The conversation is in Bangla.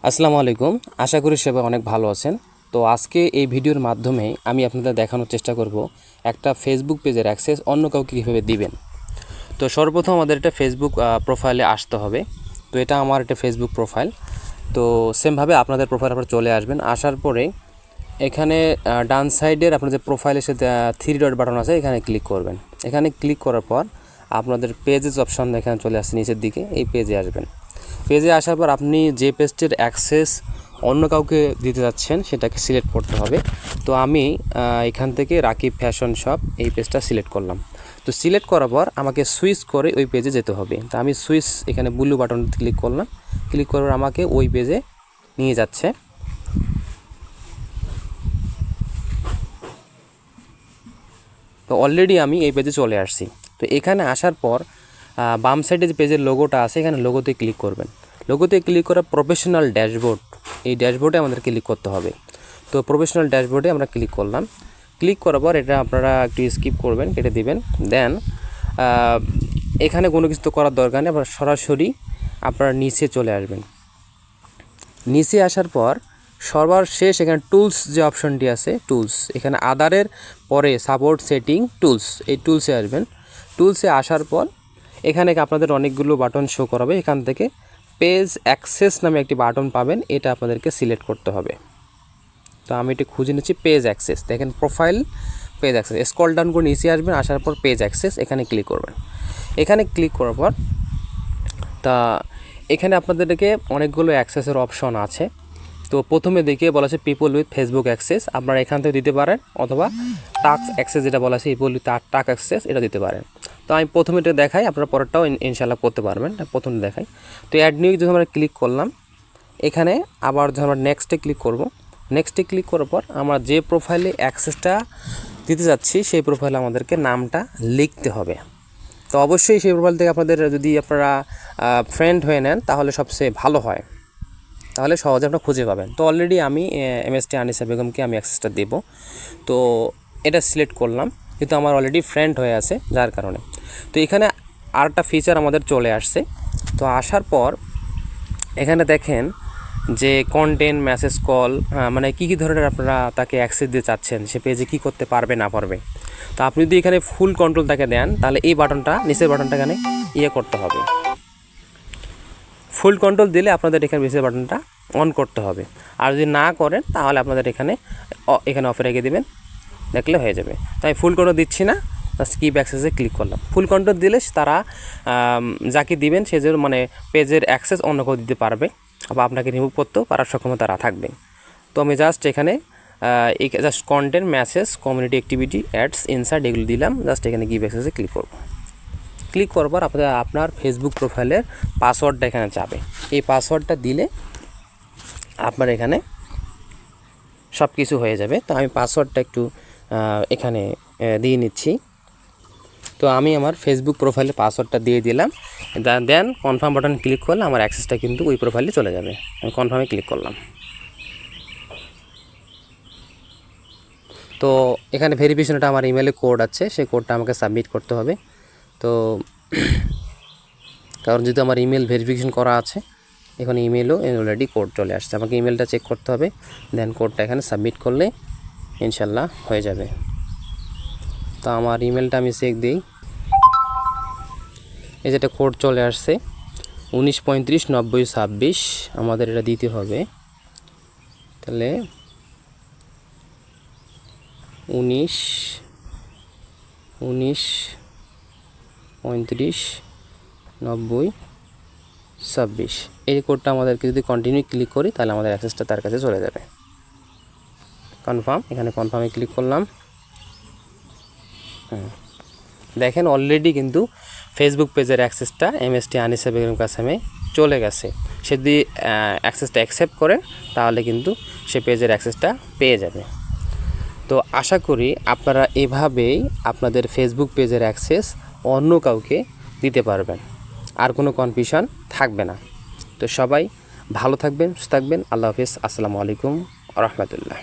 আসসালামু আলাইকুম। আশা করি সবাই অনেক ভালো আছেন। তো আজকে এই ভিডিওর মাধ্যমে আমি আপনাদের দেখানোর চেষ্টা করব একটা ফেসবুক পেজের অ্যাক্সেস অন্য কাউকে কীভাবে দিবেন। তো সর্বপ্রথম আমাদের একটা ফেসবুক প্রোফাইলে আসতে হবে। তো এটা আমার একটা ফেসবুক প্রোফাইল। তো সেমভাবে আপনাদের প্রোফাইল আপনারা চলে আসবেন। আসার পরে এখানে ডান সাইডের আপনার যে প্রোফাইলের সাথে 3 ডট বাটন আছে, এখানে ক্লিক করবেন। এখানে ক্লিক করার পর আপনাদের পেজেস অপশন এখানে চলে আসছে নিচের দিকে, এই পেজে আসবেন। পেজে আসার পর আপনি যে পেজটির অ্যাক্সেস অন্য কাউকে দিতে যাচ্ছেন সেটাকে সিলেক্ট করতে হবে। তো আমি এখান থেকে রাকিব ফ্যাশন শপ এই পেজটা সিলেক্ট করলাম। তো সিলেক্ট করার পর আমাকে সুইচ করে ওই পেজে যেতে হবে। তো আমি সুইচ এখানে ব্লু বাটন ক্লিক করলাম। ক্লিক করার আমাকে ওই পেজে নিয়ে যাচ্ছে। তো অলরেডি আমি এই পেজে চলে আসছি। তো এখানে আসার পর বাম সাইডে যে পেজের লোগোটা আছে, এখানে লোগোতে ক্লিক করবেন। লোগোতে ক্লিক করা প্রফেশনাল ড্যাশবোর্ড, এই ড্যাশবোর্ডে আমাদের ক্লিক করতে হবে। তো প্রফেশনাল ড্যাশবোর্ডে আমরা ক্লিক করলাম। ক্লিক করার পর এটা আপনারা একটু স্কিপ করবেন, কেটে দিবেন। দেন এখানে কোনো কিছু তো করার দরকার নেই, আপনারা সরাসরি আপনারা নিচে চলে আসবেন। নিচে আসার পর সবার শেষ এখানে টুলস যে অপশনটি আছে, টুলস, এখানে আদারের পরে সাপোর্ট সেটিং টুলস, এই টুলসে আসবেন। টুলসে আসার পর এখানে আপনাদের অনেকগুলো বাটন শো করাবে। এখান থেকে পেজ অ্যাক্সেস নামে একটি বাটন পাবেন, এটা আপনাদেরকে সিলেক্ট করতে হবে। তো আমি এটা খুঁজে নিচ্ছি, পেজ অ্যাক্সেস। দেখেন profile, page access, scroll down করে নিচে আসবেন। আসার পর পেজ অ্যাক্সেস, এখানে ক্লিক করবেন। এখানে ক্লিক করার পর তা এখানে আপনাদেরকে অনেকগুলো অ্যাক্সেসের অপশন আছে। তো প্রথমে দেখিয়ে বলা আছে পিপল উইথ ফেসবুক অ্যাক্সেস, আপনারা এখান থেকে দিতে পারেন, অথবা টাস্ক অ্যাক্সেস যেটা বলা আছে পিপল উইথ টাস্ক অ্যাক্সেস, এটা দিতে পারেন। তো আমি প্রথমে এটা দেখাই, আপনারা পরেরটাও ইনশাল্লাহ করতে পারবেন। প্রথমে দেখাই। তো অ্যাড নিউ যখন আমরা ক্লিক করলাম, এখানে আবার যখন আমরা নেক্সটে ক্লিক করব, নেক্সটে ক্লিক করার পর আমরা যে প্রোফাইলে অ্যাক্সেসটা দিতে যাচ্ছি সেই প্রোফাইলে আমাদেরকে নামটা লিখতে হবে। তো অবশ্যই সেই প্রোফাইল থেকে আপনাদের যদি আপনারা ফ্রেন্ড হয়ে নেন তাহলে সবচেয়ে ভালো হয়, তাহলে সহজে আপনারা খুঁজে পাবেন। তো অলরেডি আমি এমএসটি আনিসা বেগমকে আমি অ্যাক্সেসটা দেব। তো এটা সিলেক্ট করলাম, কিন্তু আমার অলরেডি ফ্রেন্ড হয়ে আছে যার কারণে। তো এখানে আরেকটা ফিচার আমাদের চলে আসছে। তো আসার পর এখানে দেখেন যে কন্টেন্ট, মেসেজ, কল, মানে কী ধরনের আপনারা তাকে অ্যাক্সেস দিতে চাচ্ছেন, সে পেজে কী করতে পারবে না পারবে। তো আপনি যদি এখানে ফুল কন্ট্রোল তাকে দেন, তাহলে এই বাটনটা, নিচের বাটনটা এখানে করতে হবে। ফুল কন্ট্রোল দিলে আপনাদের এখানে নিচের বাটনটা অন করতে হবে। আর যদি না করেন তাহলে আপনাদের এখানে অফে রেখে দেবেন, দেখলে হয়ে যাবে। তাই ফুল কন্ট্রোল দিচ্ছি না, স্কিপ অ্যাক্সেসে ক্লিক করলাম। ফুল কন্ট্রোল দিলে তারা যাকে দিবেন সে যে মানে পেজের অ্যাক্সেস অন্য কেউ দিতে পারবে, বা আপনাকে রিমুভ করতেও পারার সক্ষমতা তারা থাকবে। তো আমি জাস্ট এখানে just content, message, community activity, ads, insight এগুলো দিলাম। জাস্ট এখানে গিভ অ্যাক্সেসে ক্লিক করব। ক্লিক করবার আপনার ফেসবুক প্রোফাইলের পাসওয়ার্ডটা এখানে যাবে। এই পাসওয়ার্ডটা দিলে আপনার এখানে সব কিছু হয়ে যাবে। তো আমি পাসওয়ার্ডটা একটু এখানে দিয়ে নিচ্ছি। তো আমি আমার ফেসবুক প্রোফাইলে পাসওয়ার্ডটা দিয়ে দিলাম। দেন কনফার্ম বাটন ক্লিক করলে আমার অ্যাক্সেসটা কিন্তু ওই প্রোফাইলে চলে যাবে। আমি কনফার্মে ক্লিক করলাম। তো এখানে ভেরিফিকেশনটা আমার ইমেলে কোড আছে, সেই কোডটা আমাকে সাবমিট করতে হবে। তো কারণ যেহেতু আমার ইমেল ভেরিফিকেশন করা আছে, এখানে ইমেলও অলরেডি কোড চলে আসছে, আমাকে ইমেলটা চেক করতে হবে। দেন কোডটা এখানে সাবমিট করলে ইনশাল্লাহ হয়ে যাবে। তো আমার ইমেলটা আমি চেক দিই, এই যেটা কোড চলে আসছে 19359026, আমাদের এটা দিতে হবে। তাহলে 19359026, এই কোডটা আমাদেরকে যদি কন্টিনিউ ক্লিক করি তাহলে আমাদের অ্যাক্সেসটা তার কাছে চলে যাবে। কনফার্ম, এখানে কনফার্মে ক্লিক করলাম। দেখেন অলরেডি কিন্তু ফেসবুক পেজের অ্যাক্সেসটা এমএসটি আনিসা বেগম কাসেমে চলে গেছে। সে যদি অ্যাক্সেসটা অ্যাকসেপ্ট করে তাহলে কিন্তু সে পেজের অ্যাক্সেসটা পেয়ে যাবে। তো আশা করি আপনারা এভাবেই আপনাদের ফেসবুক পেজের অ্যাক্সেস অন্য কাউকে দিতে পারবেন, আর কোনো কনফিউশন থাকবে না। তো সবাই ভালো থাকবেন, সুস্থ থাকবেন। আল্লাহ হাফিজ। আসসালামু আলাইকুম ওয়া রাহমাতুল্লাহ।